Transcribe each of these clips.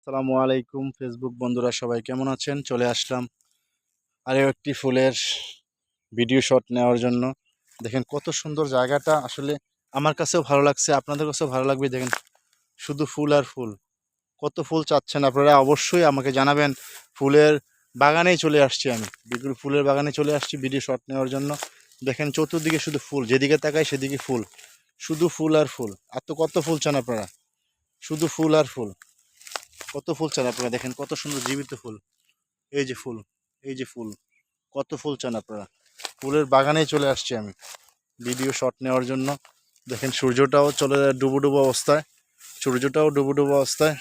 আসসালামু আলাইকুম ফেসবুক বন্ধুরা, সবাই কেমন আছেন? চলে আসলাম আরও একটি ফুলের ভিডিও শট নেওয়ার জন্য। দেখেন কত সুন্দর জায়গাটা, আসলে আমার কাছেও ভালো লাগছে, আপনাদের কাছেও ভালো লাগবে। দেখেন শুধু ফুল আর ফুল। কত ফুল চাচ্ছেন আপনারা অবশ্যই আমাকে জানাবেন। ফুলের বাগানেই চলে আসছি আমি, বিপুল ফুলের বাগানে চলে আসছি ভিডিও শট নেওয়ার জন্য। দেখেন চতুর্দিকে শুধু ফুল, যেদিকে তাকাই সেদিকে ফুল, শুধু ফুল আর ফুল। আর তো কত ফুল চান আপনারা? শুধু ফুল আর ফুল। কত ফুল চান আপনারা? দেখেন কত সুন্দর জীবিত ফুল। এই যে ফুল, এই যে ফুল, কত ফুল চান আপনারা? ফুলের বাগানেই চলে আসছি আমি ভিডিও শট নেওয়ার জন্য। দেখেন সূর্যটাও চলে ডুবো ডুবো অবস্থায়, সূর্যটাও ডুবো ডুবো অবস্থায়।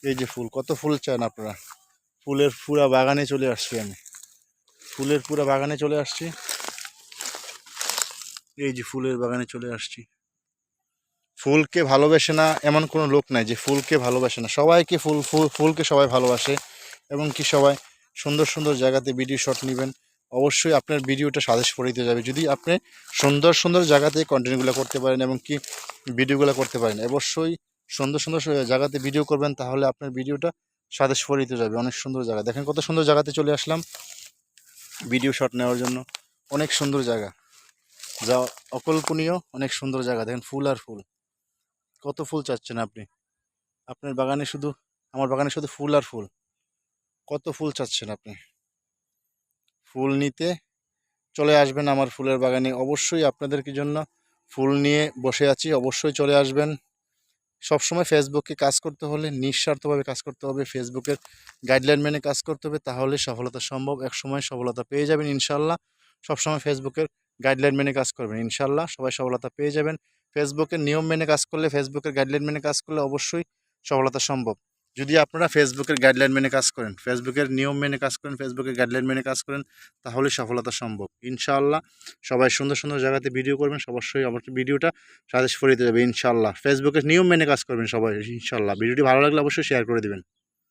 এই যে ফুল, কত ফুল চান আপনারা? ফুলের পুরা বাগানে চলে আসছি আমি, ফুলের পুরা বাগানে চলে আসছি। এই যে ফুলের বাগানে চলে আসছি। ফুলকে ভালোবাসে না এমন কোনো লোক নাই যে ফুলকে ভালোবাসে না। সবাইকে ফুলকে সবাই ভালোবাসে, এবং কি সবাই সুন্দর সুন্দর জায়গাতে ভিডিও শট নেবেন। অবশ্যই আপনার ভিডিওটা সাজেস্ট করে দিতে যাবে যদি আপনি সুন্দর সুন্দর জায়গাতে কন্টেন্টগুলো করতে পারেন এবং কি ভিডিওগুলো করতে পারেন। অবশ্যই সুন্দর সুন্দর জায়গাতে ভিডিও করবেন, তাহলে আপনার ভিডিওটা সাজেস্ট করে দিতে যাবে। অনেক সুন্দর জায়গা, দেখেন কত সুন্দর জায়গাতে চলে আসলাম ভিডিও শট নেওয়ার জন্য। অনেক সুন্দর জায়গা, যা অকল্পনীয়, অনেক সুন্দর জায়গা। দেখেন ফুল আর ফুল। কত ফুল চাচ্ছেন আপনি? আপনার বাগানে শুধু, আমার বাগানে শুধু ফুল আর ফুল। কত ফুল চাচ্ছেন আপনি? ফুল নিতে চলে আসবেন আমার ফুলের বাগানে। অবশ্যই আপনাদেরকে জন্য ফুল নিয়ে বসে আছি, অবশ্যই চলে আসবেন। সবসময় ফেসবুকে কাজ করতে হলে নিঃস্বার্থভাবে কাজ করতে হবে, ফেসবুকের গাইডলাইন মেনে কাজ করতে হবে, তাহলে সফলতা সম্ভব। একসময় সফলতা পেয়ে যাবেন ইনশাল্লাহ। সবসময় ফেসবুকের গাইডলাইন মেনে কাজ করবেন, ইনশাল্লাহ সবাই সফলতা পেয়ে যাবেন। ফেসবুকের নিয়ম মেনে কাজ করলে, ফেসবুকের গাইডলাইন মেনে কাজ করলে অবশ্যই সফলতা সম্ভব। যদি আপনারা ফেসবুকের গাইডলাইন মেনে কাজ করেন, ফেসবুকের নিয়ম মেনে কাজ করেন, ফেসবুকের গাইডলাইন মেনে কাজ করেন, তাহলে সফলতা সম্ভব ইনশাআল্লাহ। সবাই সুন্দর সুন্দর জায়গাতে ভিডিও করবেন, অবশ্যই আমার ভিডিওটা সাজেস্ট করে দিতে যাবে ইনশাআল্লাহ। ফেসবুকের নিয়ম মেনে কাজ করবেন সবাই ইনশাআল্লাহ। ভিডিওটি ভালো লাগলে অবশ্যই শেয়ার করে দিবেন।